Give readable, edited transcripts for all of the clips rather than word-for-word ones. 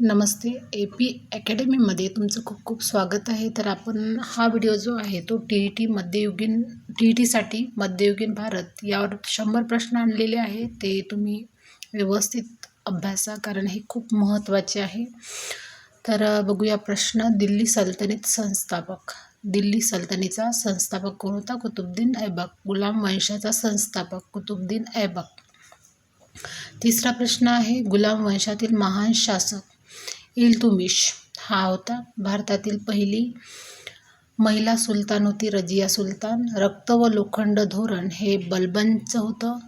नमस्ते. AP अकॅडमीमध्ये तुमचं खूप खूप स्वागत आहे. तर आपण हा व्हिडिओ जो आहे तो TETसाठी मध्ययुगीन भारत यावर 100 प्रश्न आणलेले आहे. ते तुम्ही व्यवस्थित अभ्यासा, कारण हे खूप महत्त्वाचे आहे. तर बघूया प्रश्न. दिल्ली सल्तनतीचा संस्थापक कोण होता? कुतुबुद्दीन ऐबक. गुलाम वंशाचा संस्थापक कुतुबुद्दीन ऐबक. तिसरा प्रश्न आहे, गुलाम वंशातील महान शासक इल्तुमिश हा होता. भारतातील पहिली महिला सुलतान होती रजिया सुलतान. रक्त व लोखंड धोरण हे बलबनचं होतं.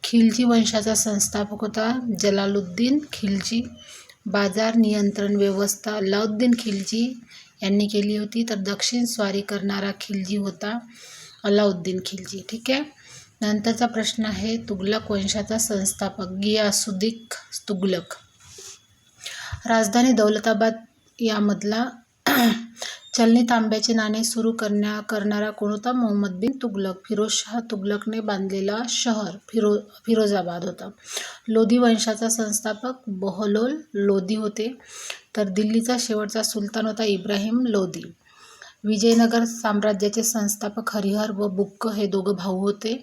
खिलजी वंशाचा संस्थापक होता जलालुद्दीन खिलजी. बाजार नियंत्रण व्यवस्था अल्लाउद्दीन खिलजी यांनी केली होती. तर दक्षिण स्वारी करणारा खिलजी होता अल्लाउद्दीन खिलजी. ठीक आहे. नंतरचा प्रश्न आहे, तुघलक वंशाचा संस्थापक गियासुद्दीन तुघलक. राजधानी दौलताबाद यामधला चलनी तांब्याचे नाणे सुरू करणारा कोण होता? मोहम्मद बिन तुघलक. फिरोजशाह तुघलकने बांधलेला शहर फिरोजाबाद होता. लोधी वंशाचा संस्थापक बहलोल लोधी होते. तर दिल्लीचा शेवटचा सुलतान होता इब्राहिम लोधी. विजयनगर साम्राज्याचे संस्थापक हरिहर व बुक्क हे दोघं भाऊ होते.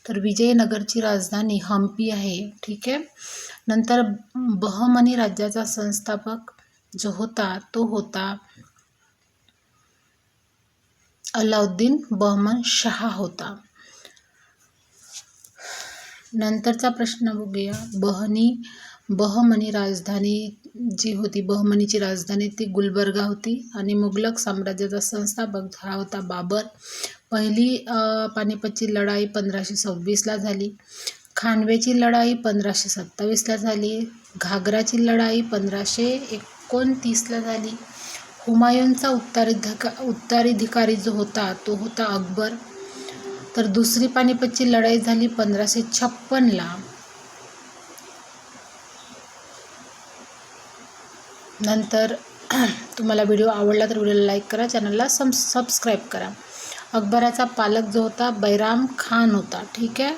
तर विजयनगरची राजधानी हम्पी आहे. ठीक आहे. नंतर बहमनी राज्याचा संस्थापक जो होता तो होता अल्लाउद्दीन बहमन शाह होता. नंतरचा प्रश्न बघूया. बहमनी राजधानी जी होती, बहमनीची राजधानी ती गुलबर्गा होती. आणि मुघलक साम्राज्याचा संस्थापक हा होता बाबर. पहिली पानिपतची लढाई 1526ला झाली. खानवेची लढाई 1527ला झाली. घागराची लढाई 1529ला झाली. हुमायूनचा उत्तराधिकारी जो होता तो होता अकबर. तर दुसरी पानिपतची लढाई झाली 1556ला. नंतर तुम्हाला व्हिडिओ आवडला तर व्हिडिओला लाईक करा, चॅनलला सबस्क्राईब करा. अकबराचा पालक जो होता बैराम खान होता. ठीक आहे.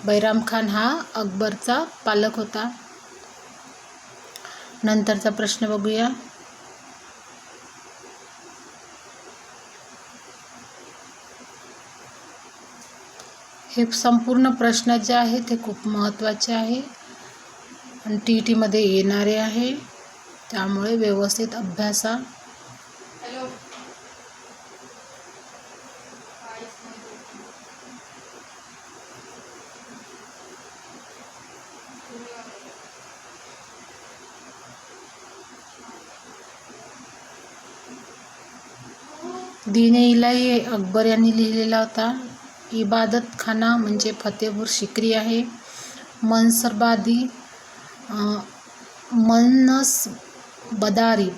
बैराम खान हा अकबरचा पालक होता. नंतरचा प्रश्न बघूया. हे संपूर्ण प्रश्न जे आहे ते खूप महत्त्वाचे आहे आणि TETमध्ये येणारे आहे, त्यामुळे व्यवस्थित अभ्यासा. दीन-ए इलाही अकबर यांनी लिहिलेला होता. इबादत खाना म्हणजे फतेपूर सिक्री आहे. मनसबदारी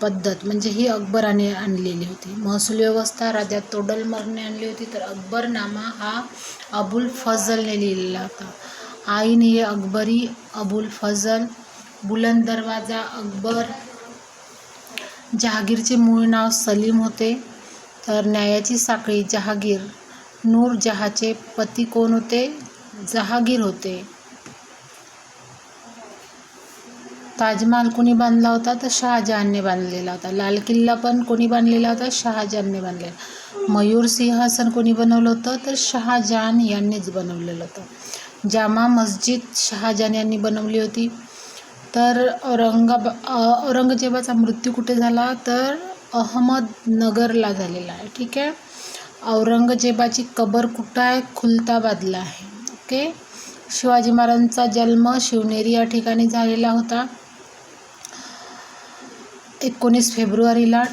पद्धत म्हणजे ही अकबराने आणलेली होती. महसूल व्यवस्था राजा तोडलमलने आणली होती. तर अकबरनामा हा अबुल फजलने लिहिलेला होता. आईन ये अकबरी अबुल फजल. बुलंद दरवाजा अकबर. जहागीरचे मूळ नाव सलीम होते. तर न्यायाची साखळी जहागीर. नूरजहांचे पती कोण होते? जहागीर होते. ताजमहाल कोणी बांधला होता? तर शहाजहानने बांधलेला होता. लाल किल्ला पण कोणी बांधलेला होता? शहाजहानने बांधलेला. मयूर सिंहासन कोणी बनवलं होतं? तर शहाजहान यांनीच बनवलेलं होतं. जामा मस्जिद शहाजहान यांनी बनवली होती. तर औरंगजेबाचा मृत्यू कुठे झाला? तर अहमदनगरला झालेला आहे. ठीक आहे. औरंगजेबाची कबर कुठं आहे? खुलताबादला आहे. ओके. शिवाजी महाराजांचा जन्म शिवनेरी या ठिकाणी झालेला होता 19 फेब्रुवारीला.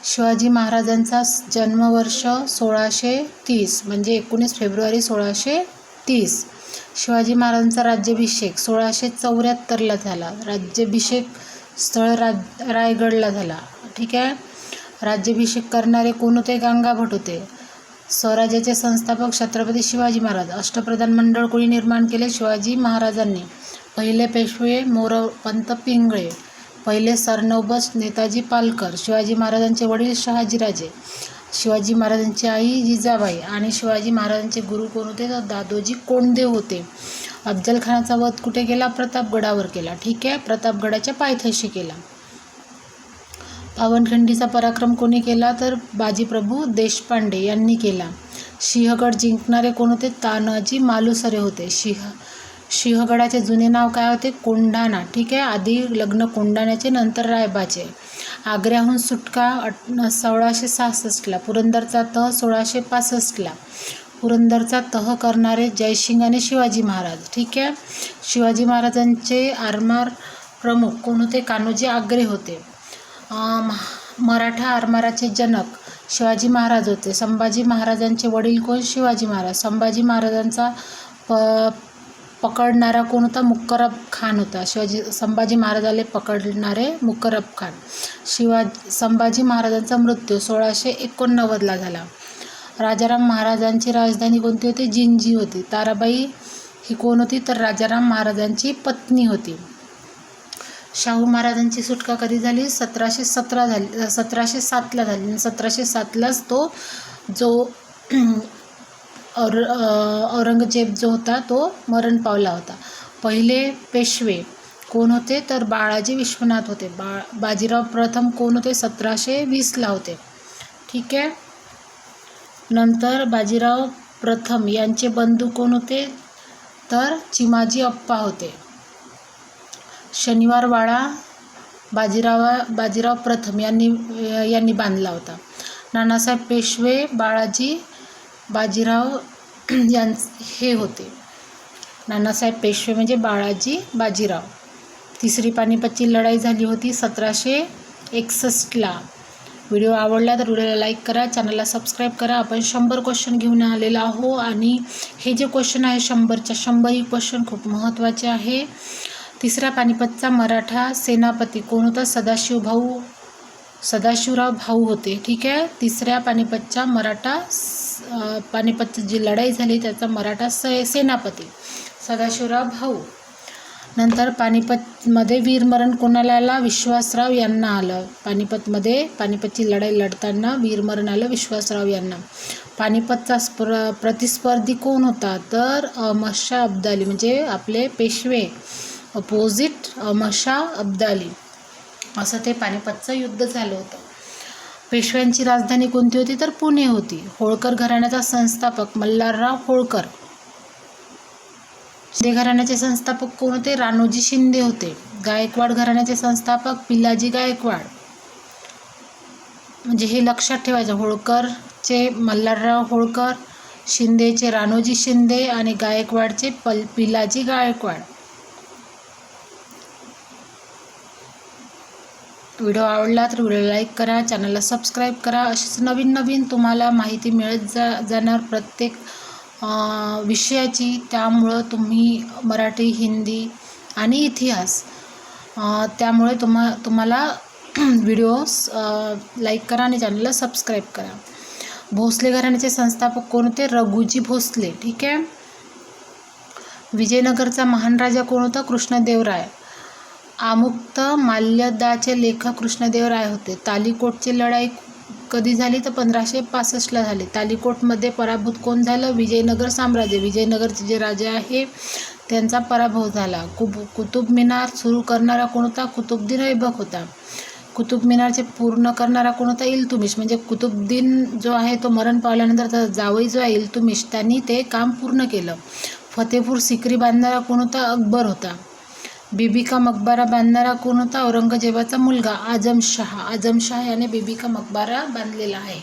शिवाजी महाराजांचा जन्मवर्ष 1630 म्हणजे 19 फेब्रुवारी 1630. शिवाजी महाराजांचा राज्याभिषेक 1674ला झाला. राज्याभिषेक स्थळ रायगडला झाला. ठीक आहे. राज्याभिषेक करणारे कोण होते? गंगाभट होते. स्वराज्याचे संस्थापक छत्रपती शिवाजी महाराज. अष्टप्रधान मंडळ कोणी निर्माण केले? शिवाजी महाराजांनी. पहिले पेशवे मोरपंत पिंगळे. पहिले सरनौबत नेताजी पालकर. शिवाजी महाराजांचे वडील शहाजीराजे. शिवाजी महाराजांची आई जिजाबाई. आणि शिवाजी महाराजांचे गुरु कोण होते? तर दादोजी कोंडदेव होते. अफजल खानाचा वध कुठे केला? प्रतापगडावर केला. ठीक आहे. प्रतापगडाच्या पायथ्याशी केला. पावनखिंडीचा पराक्रम कोणी केला? तर बाजीप्रभू देशपांडे यांनी केला. सिंहगड जिंकणारे कोण होते? तानाजी मालुसरे होते. सिंहगडाचे जुने नाव काय होते? कोंढाणा. ठीक आहे, आधी लग्न कोंढाण्याचे, नंतर रायबाचे. आग्र्याहून सुटका 1666ला. पुरंदरचा तह 1665ला. पुरंदरचा तह करणारे जयसिंग आणि शिवाजी महाराज. ठीक आहे, शिवाजी महाराजांचे आरमार प्रमुख कोण होते? कान्होजी आंग्रे होते. मराठा आरमाराचे जनक शिवाजी महाराज होते. संभाजी महाराजांचे वडील कोण? शिवाजी महाराज. संभाजी महाराजांचा पकडणारा कोण होता? मुकरब खान होता. संभाजी महाराजाले पकडणारे मुकरब खान. संभाजी महाराजांचा मृत्यू 1689ला झाला. राजाराम महाराजांची राजधानी कोणती होती? जिंजी होती. ताराबाई ही कोण होती? तर राजाराम महाराजांची पत्नी होती. शाहू महाराजांची सुटका कधी झाली? 1707ला झाली. 1707लाच तो जो औरंगजेब जो होता तो मरण पावला होता. पहिले पेशवे कोण होते? तर बाळाजी विश्वनाथ होते. बाजीराव प्रथम कोण होते? 1720ला होते. ठीक आहे, नंतर बाजीराव प्रथम यांचे बंधू कोण होते? तर चिमाजी अप्पा होते. शनिवारवाडा बाजीराव प्रथम यांनी बांधला होता. नानासाहेब पेशवे बाजीराव हे होते. नानासाहेब पेशवे म्हणजे बाजीराव. तिसरी पानिपतची लढाई झाली होती 1761ला. व्हिडिओ आवडला तर व्हिडिओला लाईक करा, चॅनलला सबस्क्राईब करा. आपण 100 क्वेश्चन घेऊन आलेलो आहो आणि हे जे क्वेश्चन आहे 100च्या 100 क्वेश्चन खूप महत्त्वाचे आहे. तिसऱ्या पानिपतचा मराठा सेनापती कोण होता? सदाशिवराव भाऊ होते. ठीक आहे, तिसऱ्या पानिपतची जी लढाई झाली त्याचा मराठा सेनापती सदाशिवराव भाऊ. नंतर पानिपतमध्ये वीरमरण कोणाला आला? विश्वासराव यांना आलं. पानिपतची लढाई लढताना वीरमरण आलं विश्वासराव यांना. पानिपतचा प्रतिस्पर्धी कोण होता? तर अहमदशाह अब्दाली म्हणजे आपले पेशवे अपोजिट अहमदशाह अब्दाली. असं ते पानिपतचं युद्ध झालं होतं. पेशव्यांची राजधानी कोणती होती? तर पुणे होती. होळकर घराण्याचा संस्थापक मल्हारराव होळकर. शिंदे घराण्याचे संस्थापक कोण होते? राणोजी शिंदे होते. गायकवाड घराण्याचे संस्थापक पिलाजी गायकवाड. म्हणजे हे लक्षात ठेवायचं, होळकरचे मल्हारराव होळकर, शिंदेचे राणोजी शिंदे आणि गायकवाडचे पिलाजी गायकवाड. व्हिडिओ आवडला तर व्हिडिओला लाईक करा, चॅनलला सबस्क्राईब करा. अशीच नवीन तुम्हाला माहिती मिळत जाणार प्रत्येक विषयाची. त्यामुळं तुम्ही मराठी, हिंदी आणि इतिहास त्यामुळे तुम्हाला व्हिडिओज लाईक करा आणि चॅनलला सबस्क्राईब करा. भोसले घराण्याचे संस्थापक कोण होते? रघुजी भोसले. ठीक आहे. विजयनगरचा महान राजा कोण होता? कृष्णदेवराय. आमुक्त माल्यदाचे लेखक कृष्णदेवराय होते. तालिकोटची लढाई कधी झाली? तर 1565ला झाली. तालिकोटमध्ये पराभूत कोण झालं? विजयनगर साम्राज्य. विजयनगरचे जे राजे आहे त्यांचा पराभव झाला. कुतुब मिनार सुरू करणारा कोण होता? कुतुबदिन ऐबक होता. कुतुब मिनारचे पूर्ण करणारा कोण होता? इल्तुमिश. म्हणजे कुतुबदिन जो आहे तो मरण पावल्यानंतर त्याचा जावई जो आहे इल्तुमिश त्यांनी ते काम पूर्ण केलं. फतेपूर सिक्री बांधणारा कोण होता? अकबर होता. बीबी का मकबरा बांधणारा कोण होता? औरंगजेबाचा मुलगा आजमशाह. आजमशाह याने बीबी का मकबरा बांधलेला आहे.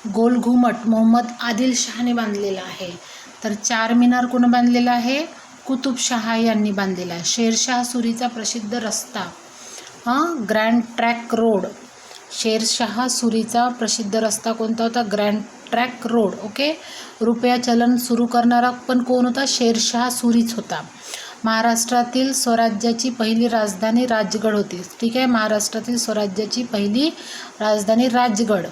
गोल घुमट मोहम्मद आदिल शहाने बांधलेला आहे. तर 4 मिनार कोण बांधलेला आहे? कुतुबशाह यांनी बांधलेला आहे. शेरशाह सुरीचा प्रसिद्ध रस्ता ग्रँड ट्रँक रोड. शेरशाह सुरीचा प्रसिद्ध रस्ता कोणता होता? Grand tank road. ओके. रुपया चलन सुरू करणारा पण कोण होता? शेरशाह सुरीच होता. महाराष्ट्रातील स्वराज्याची पहिली राजधानी राजगड होती. ठीक आहे, महाराष्ट्रातील स्वराज्याची पहिली राजधानी राजगड.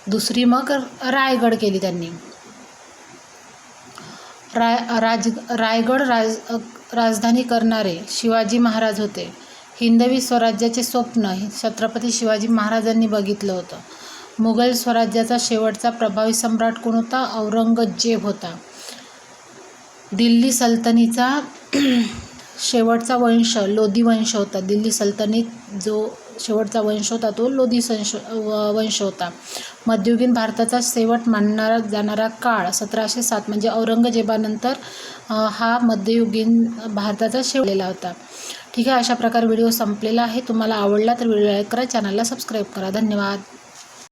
दुसरी मग रायगड केली त्यांनी. रायगड राजधानी करणारे शिवाजी महाराज होते. हिंदवी स्वराज्याचे स्वप्न छत्रपती शिवाजी महाराजांनी बघितलं होतं. मुघल स्वराज्याचा शेवटचा प्रभावी सम्राट कोण होता? औरंगजेब होता. दिल्ली सल्तनतीचा शेवटचा वंश लोधी वंश होता. दिल्ली सल्तनत जो शेवटचा वंश होता तो लोधी वंश होता. मध्ययुगीन भारताचा शेवट मानला जाणारा काळ 1707 म्हणजे औरंगजेबानंतर हा मध्ययुगीन भारताचा शेवटलेला होता. ठीक आहे, अशा प्रकारे व्हिडिओ संपलेला आहे. तुम्हाला आवडला तर व्हिडिओ लाईक करा, चॅनलला सबस्क्राईब करा. धन्यवाद.